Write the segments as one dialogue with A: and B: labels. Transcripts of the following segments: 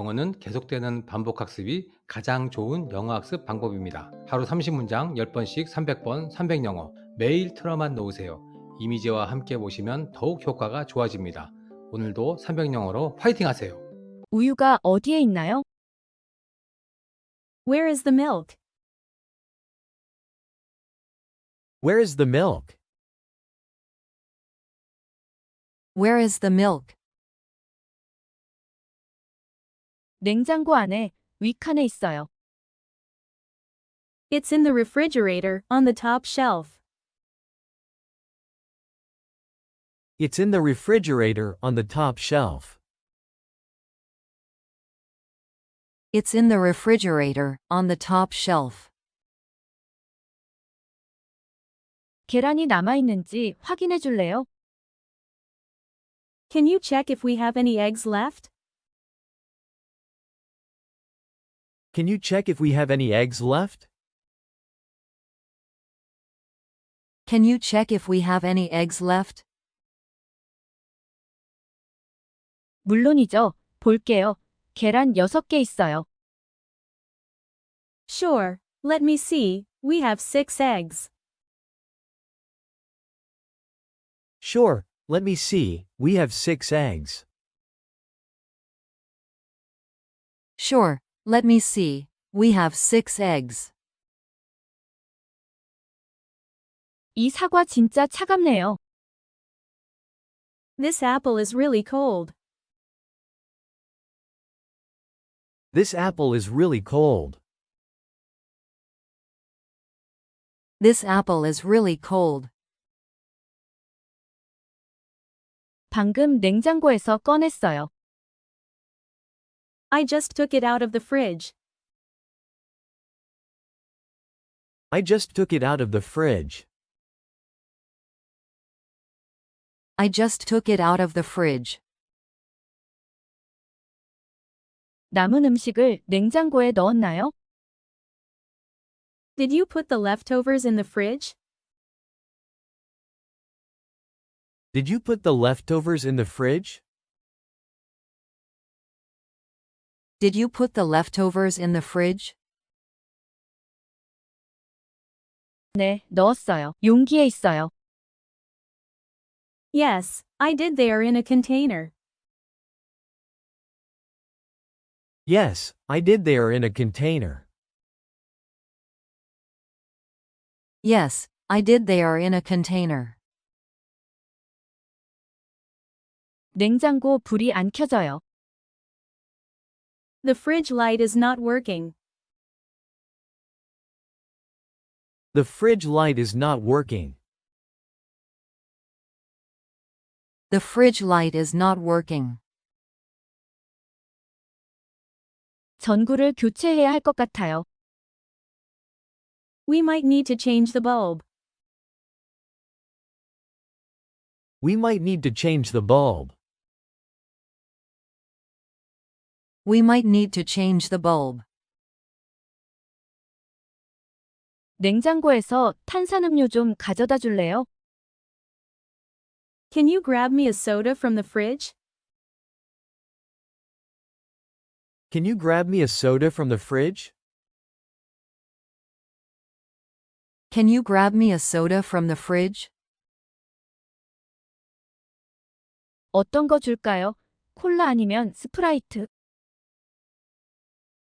A: 영어는 계속되는 반복 학습이 가장 좋은 영어 학습 방법입니다. 하루 30문장 10번씩 300번 300영어 매일 틀어만 놓으세요. 이미지와 함께 보시면 더욱 효과가 좋아집니다. 오늘도 300영어로 파이팅 하세요.
B: 우유가 어디에 있나요?
C: Where is the milk?
D: Where is the milk?
E: Where is the milk?
B: 냉장고 안에 윗칸에 있어요.
C: It's in the refrigerator, on the top shelf.
D: It's in the refrigerator on the top shelf.
E: It's in the refrigerator, on the top shelf.
B: 계란이 남아있는지 확인해 줄래요?
C: Can you check if we have any eggs left?
D: Can you check if we have any eggs left?
E: Can you check if we have any eggs left?
B: 물론이죠. 볼게요. 계란 6개 있어요.
C: Sure, let me see, we have 6 eggs.
D: Sure, let me see, we have 6 eggs.
E: Sure, let me see, we have 6 eggs.
B: 이 사과 진짜 차갑네요.
C: This apple is really cold.
D: This apple is really cold.
E: This apple is really cold.
B: 방금 냉장고에서 꺼냈어요.
C: I just took it out of the fridge.
D: I just took it out of the fridge.
E: I just took it out of the fridge.
B: 남은 음식을 냉장고에 넣었나요?
C: Did you put the leftovers in the fridge?
D: Did you put the leftovers in the fridge?
E: Did you put the leftovers in the fridge?
B: 네, 넣었어요. 용기에 있어요.
C: Yes, I did. They are in a container.
D: Yes, I did. They are in a container.
E: Yes, I did. They are in a container.
B: 냉장고 불이 안 켜져요.
C: The fridge light is not working.
D: The fridge light is not working.
E: The fridge light is not working.
B: 전구를 교체해야 할 것 같아요.
C: We might need to change the bulb.
D: We might need to change the bulb.
E: We might need to change the bulb.
B: 냉장고에서 탄산음료 좀 가져다 줄래요?
C: Can you grab me a soda from the fridge?
D: Can you grab me a soda from the fridge?
E: Can you grab me a soda from the fridge?
B: 어떤 거 줄까요? 콜라 아니면 스프라이트?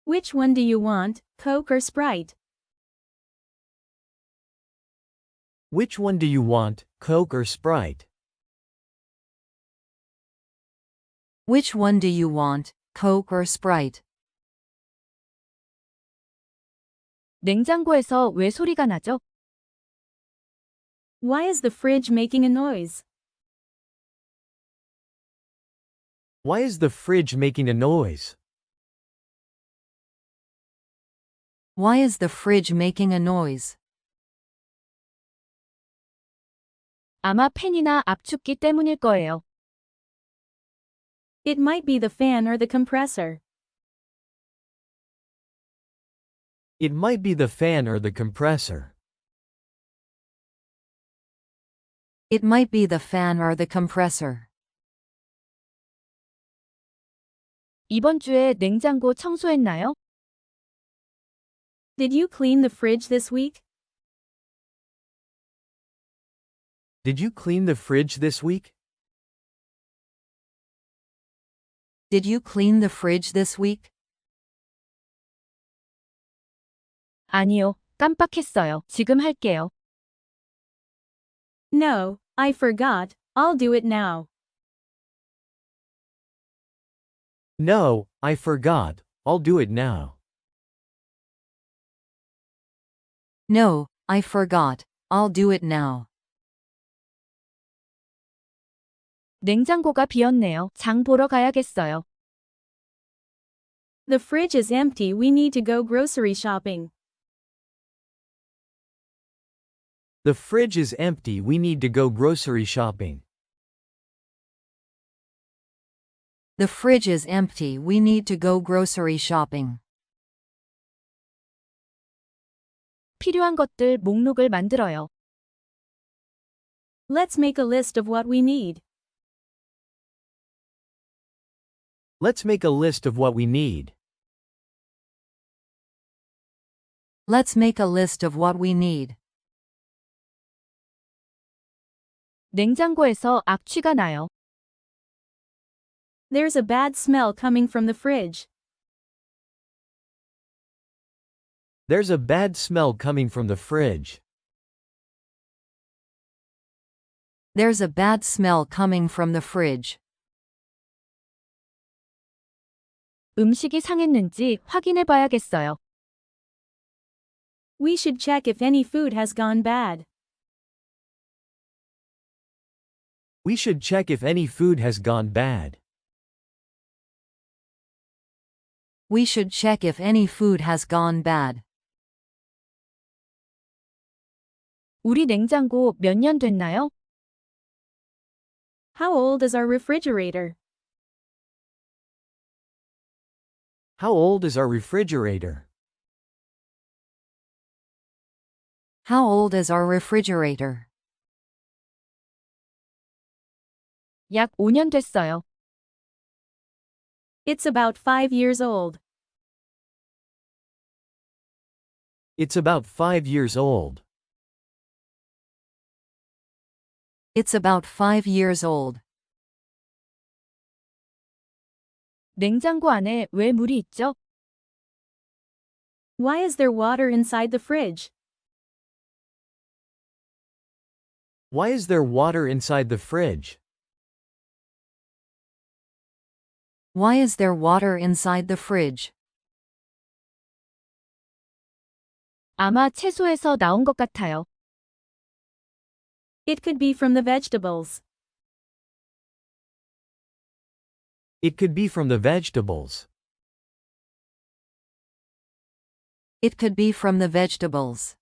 C: Which one do you want, Coke or Sprite?
D: Which one do you want, Coke or Sprite?
E: Which one do you want, Coke or Sprite?
B: 냉장고에서 왜 소리가 나죠?
C: Why is the fridge making a noise?
D: Why is the fridge making a noise?
E: Why is the fridge making a noise?
B: 아마 팬이나 압축기 때문일 거예요.
C: It might be the fan or the compressor.
D: It might be the fan or the compressor.
E: It might be the fan or the compressor.
B: 이번 주에 냉장고 청소했나요?
C: Did you clean the fridge this week?
D: Did you clean the fridge this week?
E: Did you clean the fridge this week?
B: 아니요, 깜빡했어요. 지금 할게요.
C: No, I forgot. I'll do it now.
D: No, I forgot. I'll do it now.
E: No, I forgot. I'll do it now.
B: 냉장고가 비었네요. 장 보러 가야겠어요.
C: The fridge is empty. We need to go grocery shopping.
D: The fridge is empty. We need to go grocery shopping.
E: The fridge is empty. We need to go grocery shopping.
B: 필요한 것들 목록을 만들어요.
C: Let's make a list of what we need.
D: Let's make a list of what we need.
E: Let's make a list of what we need.
B: 냉장고에서 악취가 나요.
C: There's a bad smell coming from the fridge.
D: There's a bad smell coming from the fridge.
E: There's a bad smell coming from the fridge.
B: 음식이 상했는지 확인해 봐야겠어요.
C: We should check if any food has gone bad.
D: We should check if any food has gone bad.
E: We should check if any food has gone bad.
B: 우리 냉장고 몇 년 됐나요?
C: How old is our refrigerator?
D: How old is our refrigerator?
E: How old is our refrigerator?
B: 약 5년 됐어요.
C: It's about 5 years old.
D: It's about 5 years old.
E: It's about 5 years old.
B: 냉장고 안에 왜 물이 있죠?
C: Why is there water inside the fridge?
D: Why is there water inside the fridge?
E: Why is there water inside the fridge?
B: 아마 채소에서 나온 것 같아요.
C: It could be from the vegetables.
D: It could be from the vegetables.
E: It could be from the vegetables.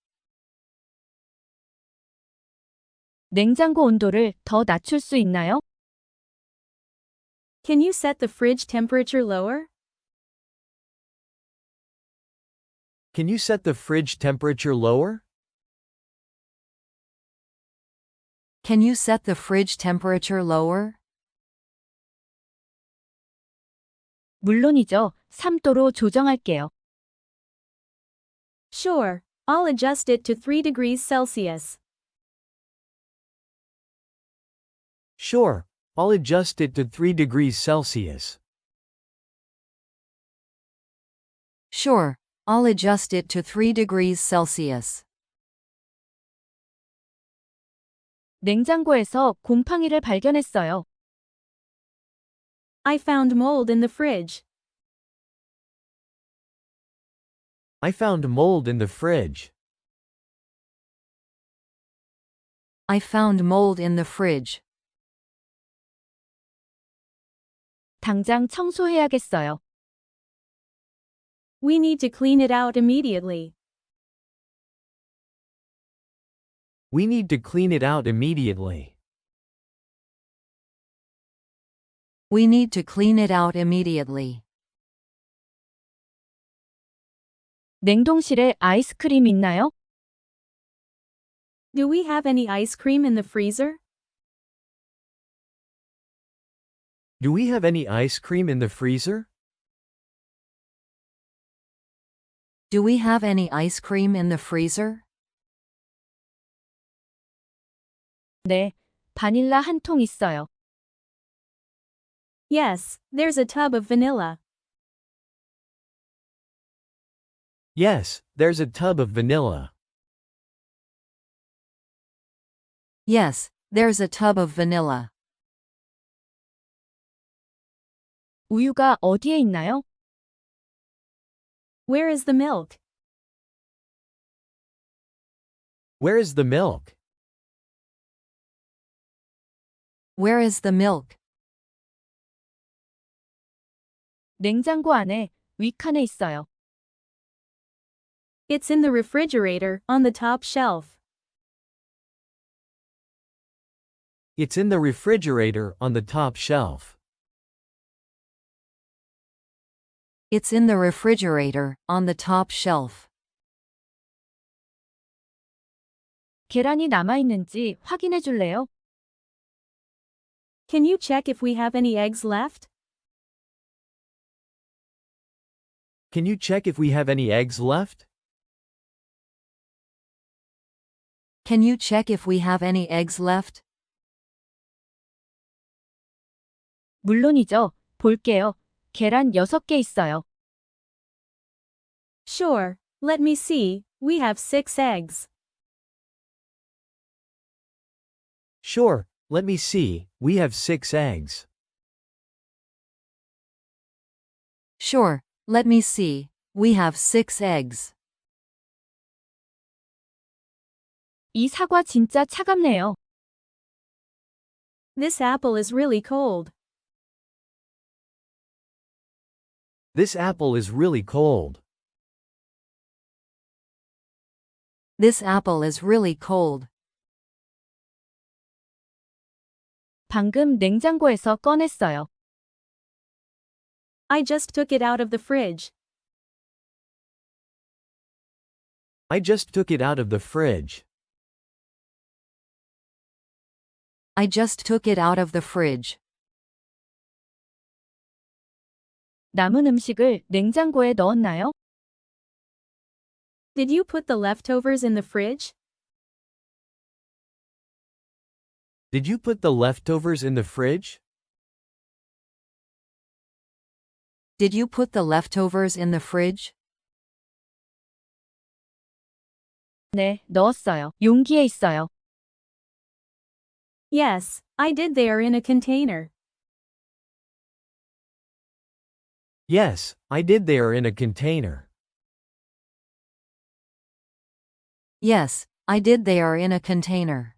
B: 냉장고 온도를 더 낮출 수 있나요?
C: Can you set the fridge temperature lower?
D: Can you set the fridge temperature lower?
E: Can you set the fridge temperature lower?
B: 물론이죠. 3도로 조정할게요.
C: Sure, I'll adjust it to 3 degrees Celsius.
D: Sure, I'll adjust it to 3 degrees Celsius.
E: Sure, I'll adjust it to 3 degrees Celsius.
B: 냉장고에서 곰팡이를 발견했어요.
C: I found mold in the fridge.
D: I found mold in the fridge.
E: I found mold in the fridge.
B: 당장 청소해야겠어요.
C: We need to clean it out immediately.
D: We need to clean it out immediately.
E: We need to clean it out immediately.
B: 냉동실에 아이스크림 있나요?
C: Do we have any ice cream in the freezer?
D: Do we have any ice cream in the freezer?
E: Do we have any ice cream in the freezer?
B: 네, 바닐라 한 통 있어요.
C: Yes, there's a tub of vanilla.
D: Yes, there's a tub of vanilla.
E: Yes, there's a tub of vanilla.
B: 우유가 어디에 있나요?
C: Where is the milk?
D: Where is the milk?
E: Where is the milk?
B: 냉장고 안에 윗칸에 있어요.
C: It's in the refrigerator, on the top shelf.
D: It's in the refrigerator on the top shelf.
E: It's in the refrigerator, on the top shelf.
B: 계란이 남아있는지 확인해 줄래요?
C: Can you check if we have any eggs left?
D: Can you check if we have any eggs left?
E: Can you check if we have any eggs left?
B: 물론이죠. 볼게요. 계란 6개 있어요.
C: Sure, let me see, we have 6 eggs.
D: Sure, let me see, we have 6 eggs.
E: Sure, let me see. We have 6 eggs.
B: 이 사과 진짜 차갑네요.
C: This apple is really cold.
D: This apple is really cold.
E: This apple is really cold.
B: 방금 냉장고에서 꺼냈어요.
C: I just took it out of the fridge.
D: I just took it out of the fridge.
E: I just took it out of the fridge.
B: 남은 음식을 냉장고에 넣었나요?
C: Did you put the leftovers in the fridge?
D: Did you put the leftovers in the fridge?
E: Did you put the leftovers in the fridge?
B: 네, 넣었어요. 용기에 있어요.
C: Yes, I did. They are in a container.
D: Yes, I did. They are in a container.
E: Yes, I did. They are in a container.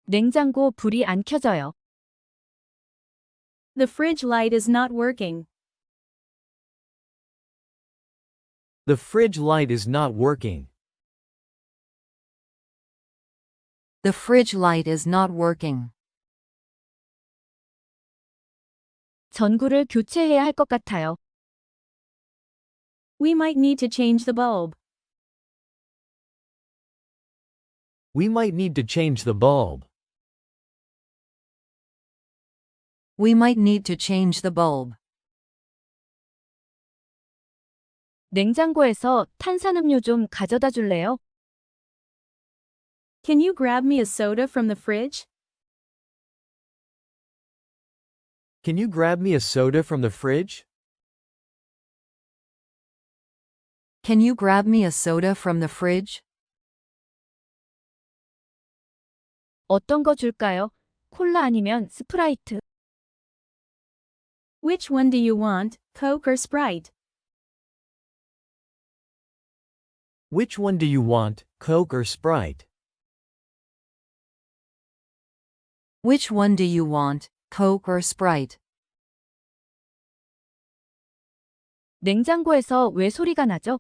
B: 냉장고 불이 안 켜져요.
C: The fridge light is not working.
D: The fridge light is not working.
E: The fridge light is not working.
B: 전구를 교체해야 할 것 같아요.
C: We might need to change the bulb.
D: We might need to change the bulb.
E: We might need to change the bulb.
B: 냉장고에서 탄산음료 좀 가져다 줄래요?
C: Can you grab me a soda from the fridge?
D: Can you grab me a soda from the fridge?
E: Can you grab me a soda from the fridge?
B: 어떤 거 줄까요? 콜라 아니면 스프라이트?
C: Which one do you want, Coke or Sprite?
D: Which one do you want, Coke or Sprite?
E: Which one do you want, Coke or Sprite?
B: 냉장고에서 왜 소리가 나죠?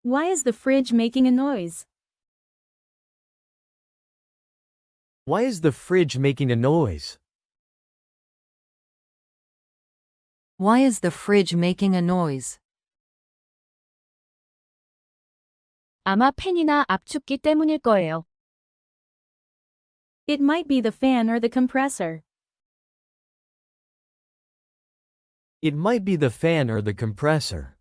C: Why is the fridge making a noise?
D: Why is the fridge making a noise?
E: Why is the fridge making a noise?
B: 아마 팬이나 압축기 때문일 거예요.
C: It might be the fan or the compressor.
D: It might be the fan or the compressor.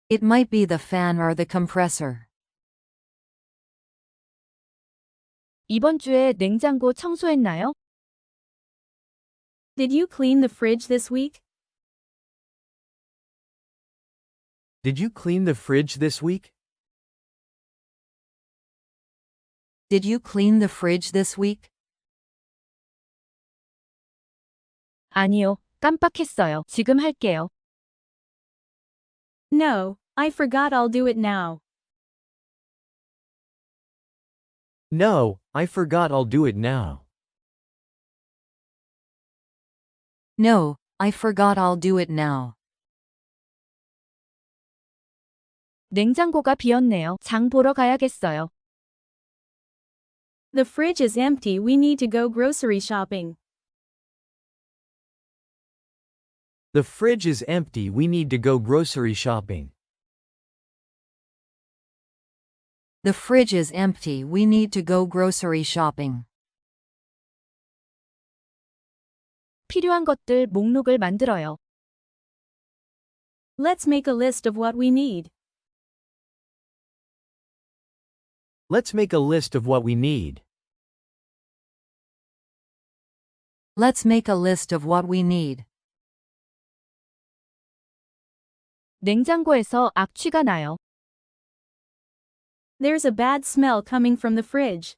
E: It might be the fan or the compressor.
B: 이번 주에 냉장고 청소했나요?
C: Did you clean the fridge this week?
D: Did you clean the fridge this week?
E: Did you clean the fridge this week?
B: 아니요, 깜빡했어요. 지금 할게요.
C: No, I forgot. I'll do it now.
D: No, I forgot. I'll do it now.
E: No, I forgot. I'll do it now.
B: 냉장고가 비었네요. 장 보러 가야겠어요.
C: The fridge is empty. We need to go grocery shopping.
D: The fridge is empty. We need to go grocery shopping.
E: The fridge is empty. We need to go grocery shopping.
B: 필요한 것들 목록을 만들어요.
C: Let's make a list of what we need.
D: Let's make a list of what we need.
E: Let's make a list of what we need.
B: 냉장고에서 악취가 나요.
C: There's a bad smell coming from the fridge.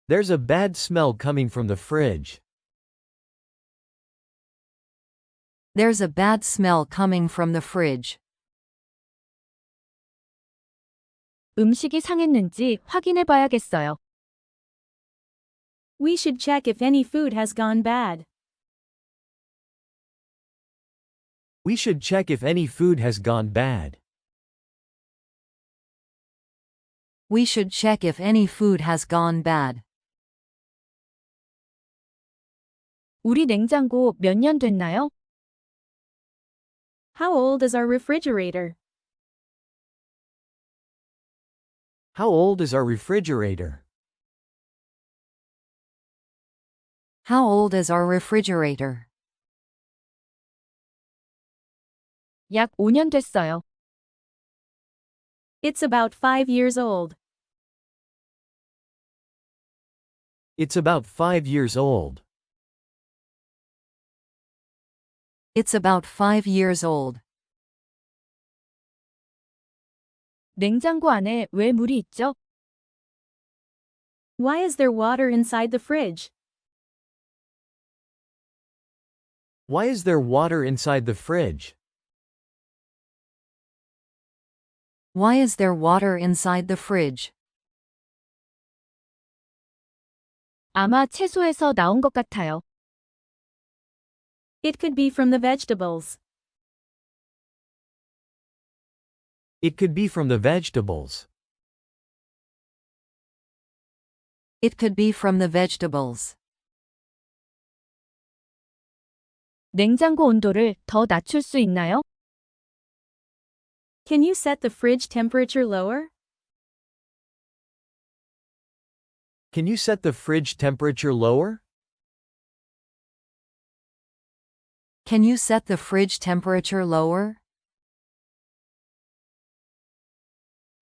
D: There's a bad smell coming from the fridge.
E: There's a bad smell coming from the fridge.
B: 음식이 상했는지 확인해 봐야겠어요.
C: We should check if any food has gone bad.
D: We should check if any food has gone bad.
E: We should check if any food has gone bad.
B: 우리 냉장고 몇 년 됐나요?
C: How old is our refrigerator?
D: How old is our refrigerator?
E: How old is our refrigerator?
B: 약 5년 됐어요.
C: It's about 5 years old.
D: It's about 5 years old.
E: It's about 5 years old.
B: 냉장고 안에 왜 물이 있죠?
C: Why is there water inside the fridge?
D: Why is there water inside the fridge?
E: Why is there water inside the fridge?
B: 아마 채소에서 나온 것 같아요.
C: It could be from the vegetables.
D: It could be from the vegetables.
E: It could be from the vegetables.
B: 냉장고 온도를 더 낮출 수 있나요?
C: Can you set the fridge temperature lower?
D: Can you set the fridge temperature lower?
E: Can you set the fridge temperature lower?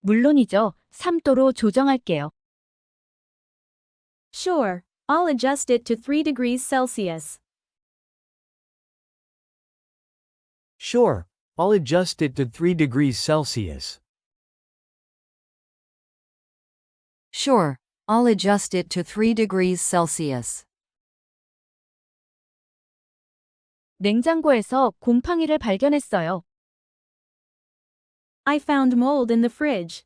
B: 물론이죠. 3도로 조정할게요.
C: Sure, I'll adjust it to 3 degrees Celsius.
D: Sure, I'll adjust it to 3 degrees Celsius.
E: Sure, I'll adjust it to 3 degrees Celsius.
B: 냉장고에서 곰팡이를 발견했어요.
C: I found mold in the fridge.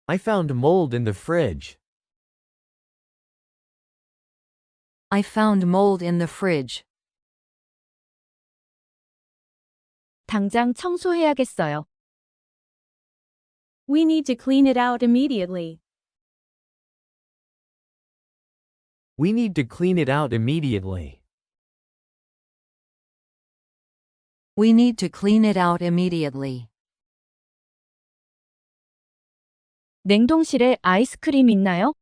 D: I found mold in the fridge.
E: I found mold in the fridge.
B: 당장 청소해야겠어요.
C: We need to clean it out immediately.
D: We need to clean it out immediately.
E: We need to clean it out immediately.
B: 냉동실에 아이스크림 있나요?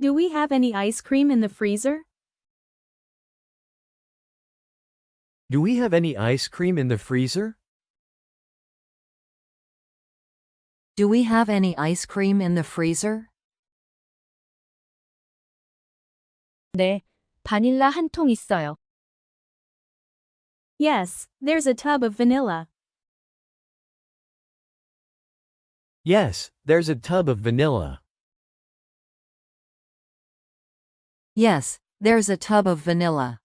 C: Do we have any ice cream in the freezer?
D: Do we have any ice cream in the freezer?
E: Do we have any ice cream in the freezer?
B: 네, 바닐라 한 통 있어요.
C: Yes, there's a tub of vanilla.
D: Yes, there's a tub of vanilla.
E: Yes, there's a tub of vanilla.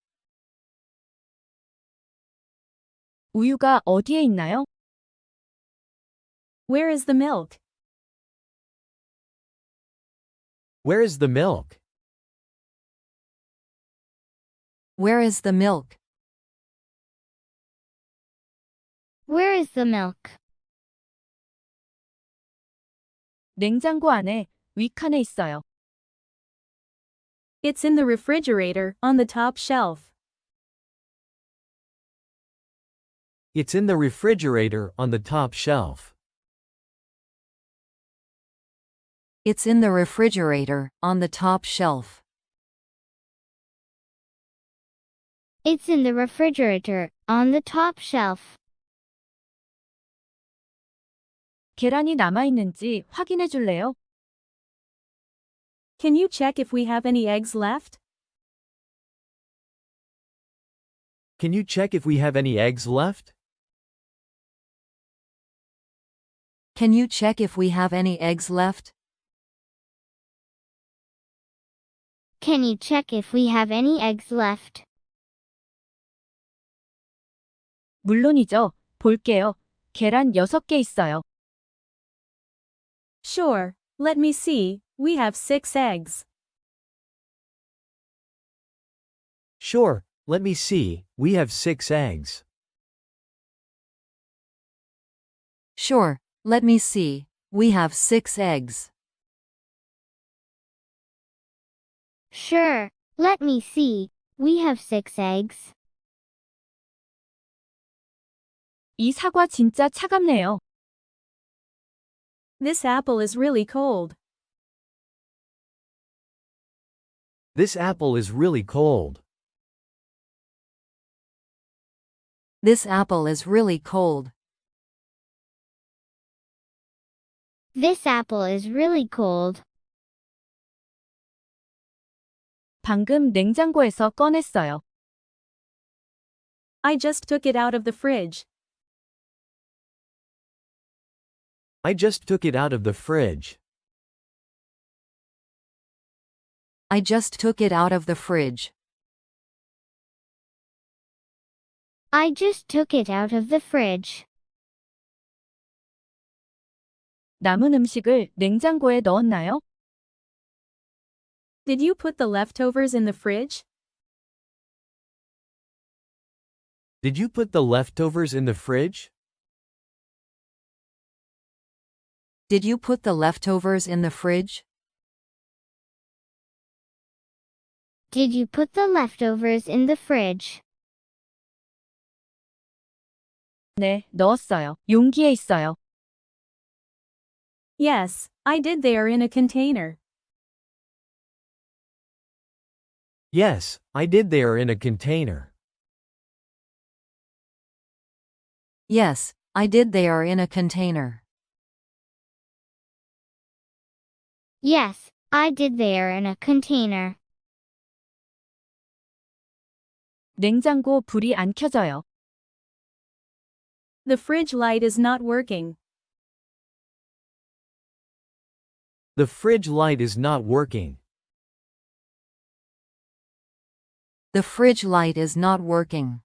B: 우유가 어디에 있나요?
C: Where is the milk?
D: Where is the milk?
E: Where is the milk?
F: Where is the milk?
B: 냉장고 안에 윗칸에 있어요.
C: It's in the refrigerator, on the top shelf.
D: It's in the refrigerator on the top shelf.
E: It's in the refrigerator, on the top shelf.
F: It's in the refrigerator, on the top shelf.
B: 계란이 남아있는지 확인해 줄래요?
C: Can you check if we have any eggs left?
D: Can you check if we have any eggs left?
E: Can you check if we have any eggs left?
F: Can you check if we have any eggs left?
B: 물론이죠. 볼게요. 계란 6개 있어요.
C: Sure, let me see, we have 6 eggs.
D: Sure, let me see, we have 6 eggs.
E: Sure, let me see. We have 6 eggs.
F: Sure, let me see, we have 6 eggs.
B: 이 사과 진짜 차갑네요.
C: This apple is really cold.
D: This apple is really cold.
E: This apple is really cold.
F: This apple is really cold.
B: 방금 냉장고에서 꺼냈어요.
C: I just took it out of the fridge.
D: I just took it out of the fridge.
E: I just took it out of the fridge.
F: I just took it out of the fridge.
B: 남은 음식을 냉장고에 넣었나요?
C: Did you put the leftovers in the fridge?
D: Did you put the leftovers in the fridge?
E: Did you put the leftovers in the fridge?
F: Did you put the leftovers in the fridge?
B: 네, 넣었어요. 용기에 있어요.
C: Yes, I did. They are in a container.
D: Yes, I did. They are in a container.
E: Yes, I did. They are in a container.
F: Yes, I did. They are in a container.
B: 냉장고 불이 안 켜져요.
C: The fridge light is not working.
D: The fridge light is not working.
E: The fridge light is not working.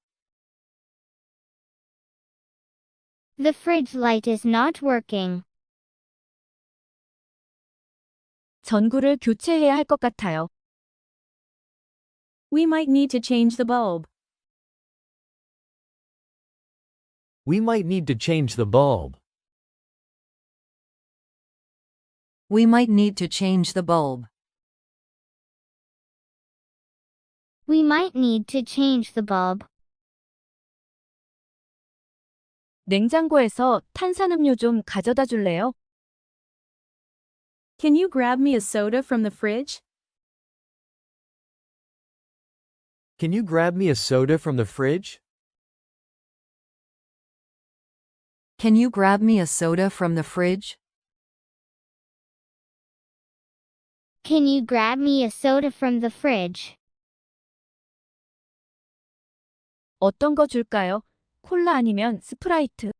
F: The fridge light is not working.
B: 전구를 교체해야 할 것 같아요.
C: We might need to change the bulb.
D: We might need to change the bulb.
E: We might need to change the bulb.
F: We might need to change the bulb.
B: 냉장고에서 탄산음료 좀 가져다 줄래요?
C: Can you grab me a soda from the fridge?
D: Can you grab me a soda from the fridge?
E: Can you grab me a soda from the fridge?
F: Can you grab me a soda from the fridge?
B: 어떤 거 줄까요? 콜라 아니면 스프라이트?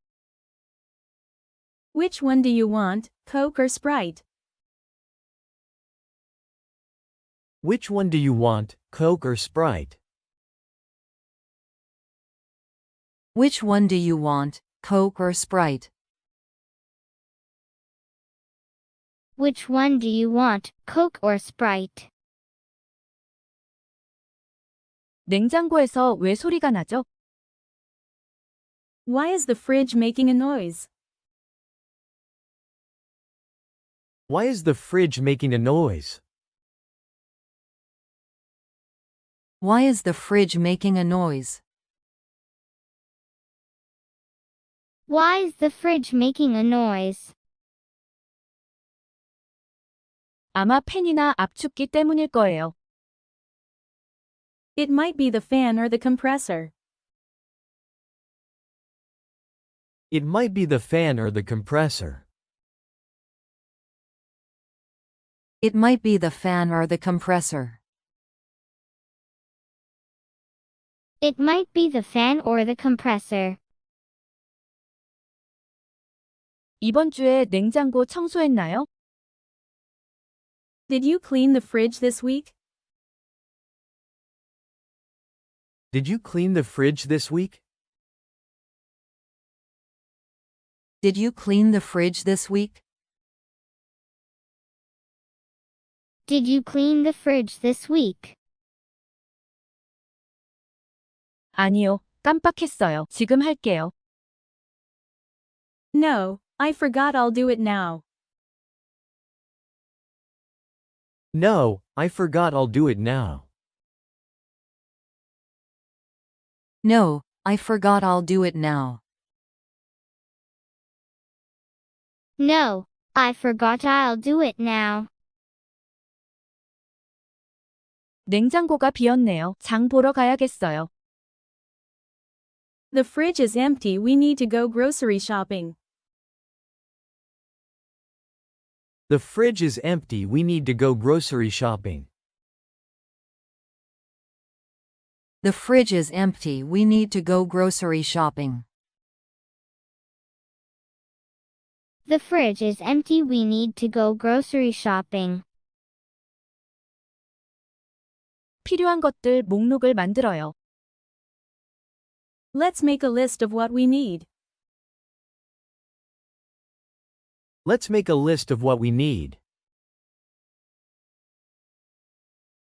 C: Which one do you want, Coke or Sprite?
D: Which one do you want, Coke or Sprite?
E: Which one do you want, Coke or Sprite?
F: Which one do you want, Coke or Sprite?
B: 냉장고에서 왜 소리가 나죠?
C: Why is the fridge making a noise?
D: Why is the fridge making a noise?
E: Why is the fridge making a noise?
F: Why is the fridge making a noise?
B: 아마 팬이나 압축기 때문일 거예요.
C: It might be the fan or the compressor.
D: It might be the fan or the compressor.
E: It might be the fan or the compressor.
F: It might be the fan or the compressor.
B: 이번 주에 냉장고 청소했나요?
C: Did you clean the fridge this week?
D: Did you clean the fridge this week?
E: Did you clean the fridge this week?
F: Did you clean the fridge this week?
B: 아니요, 깜빡했어요. 지금 할게요.
C: No, I forgot. I'll do it now.
D: No, I forgot. I'll do it now.
E: No, I forgot. I'll do it now.
F: No, I forgot. I'll do it now.
B: 냉장고가 비었네요. 장 보러 가야겠어요.
C: The fridge is empty. We need to go grocery shopping.
D: The fridge is empty. We need to go grocery shopping.
E: The fridge is empty. We need to go grocery shopping.
F: The fridge is empty. We need to go grocery shopping.
B: 필요한 것들 목록을 만들어요.
C: Let's make a list of what we need.
D: Let's make a list of what we need.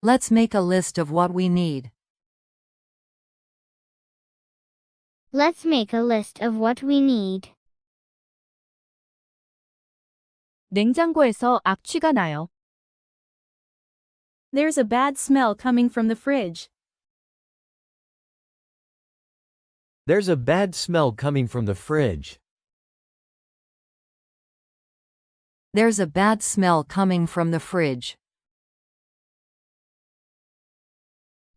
E: Let's make a list of what we need.
F: Let's make a list of what we need.
B: 냉장고에서 악취가 나요.
C: There's a bad smell coming from the fridge.
D: There's a bad smell coming from the fridge.
E: There's a bad smell coming from the fridge.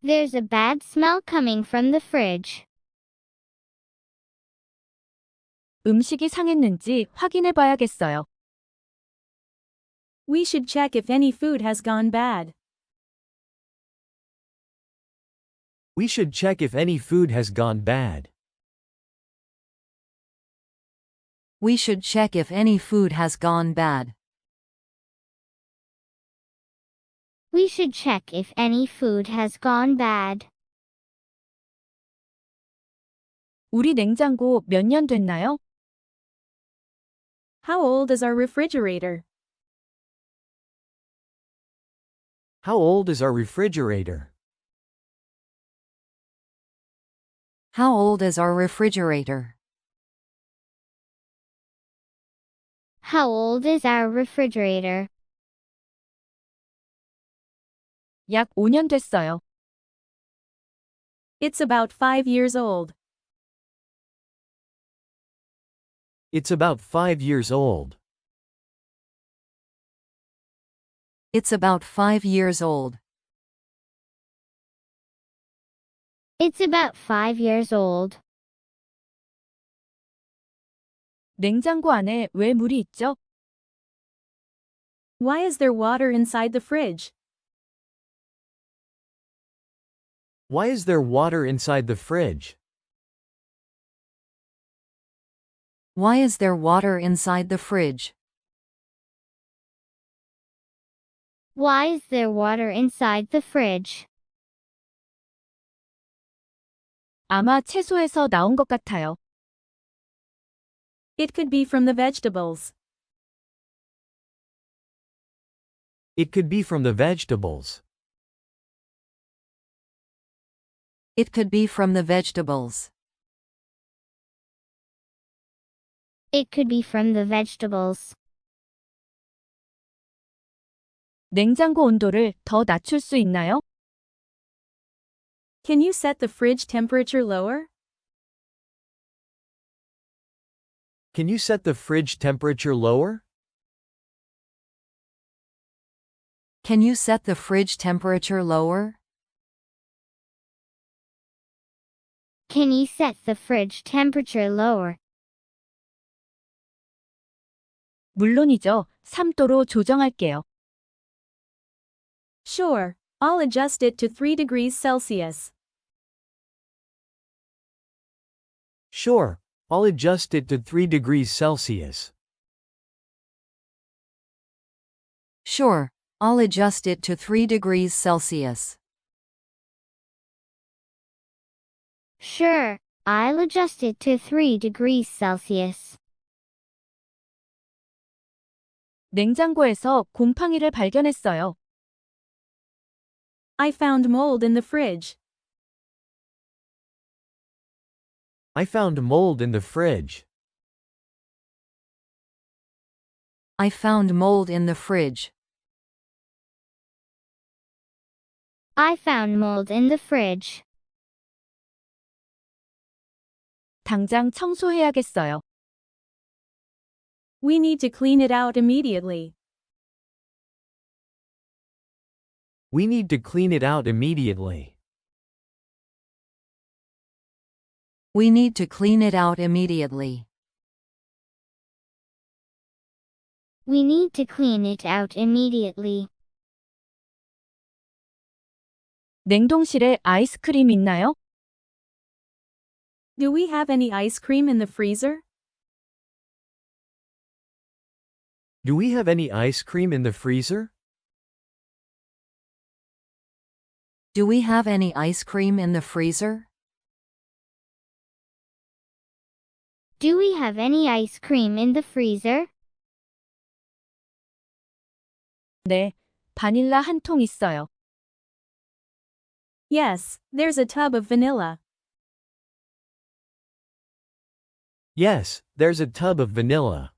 F: There's a bad smell coming from the fridge.
B: 음식이 상했는지 확인해 봐야겠어요.
C: We should check if any food has gone bad.
D: We should check if any food has gone bad.
E: We should check if any food has gone bad.
F: We should check if any food has gone bad.
B: 우리 냉장고 몇 년 됐나요?
C: How old is our refrigerator?
D: How old is our refrigerator?
E: How old is our refrigerator?
F: How old is our refrigerator?
B: 약 5년 됐어요.
C: It's about 5 years old.
D: It's about 5 years old.
E: It's about 5 years old.
F: It's about 5 years old.
B: 냉장고 안에 왜 물이 있죠?
C: Why is there water inside the fridge?
D: Why is there water inside the fridge?
E: Why is there water inside the fridge?
F: Why is there water inside the fridge?
B: 아마 채소에서 나온 것 같아요.
C: It could be from the vegetables.
D: It could be from the vegetables.
E: It could be from the vegetables.
F: It could be from the vegetables.
B: 냉장고 온도를 더 낮출 수 있나요?
C: Can you set the fridge temperature lower?
D: Can you set the fridge temperature lower?
E: Can you set the fridge temperature lower?
F: Can you set the fridge temperature lower?
B: 물론이죠. 3도로 조정할게요.
C: Sure, I'll adjust it to 3 degrees Celsius.
D: Sure, I'll adjust it to 3 degrees Celsius.
E: Sure, I'll adjust it to 3 degrees Celsius.
F: Sure, I'll adjust it to 3 degrees Celsius.
B: 냉장고에서 곰팡이를 발견했어요.
C: I found mold in the fridge.
D: I found mold in the fridge.
E: I found mold in the fridge.
F: I found mold in the fridge.
B: 당장 청소해야겠어요.
C: We need to clean it out immediately.
D: We need to clean it out immediately.
E: We need to clean it out immediately.
F: We need to clean it out immediately.
B: 냉동실에 아이스크림 있나요?
C: Do we have any ice cream in the freezer?
D: Do we have any ice cream in the freezer?
E: Do we have any ice cream in the freezer?
F: Do we have any ice cream in the freezer?
B: 네, 바닐라 한 통 있어요.
C: Yes, there's a tub of vanilla.
D: Yes, there's a tub of vanilla.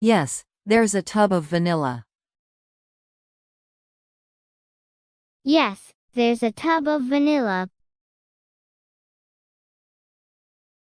E: Yes, there's a tub of vanilla.
F: Yes, there's a tub of vanilla.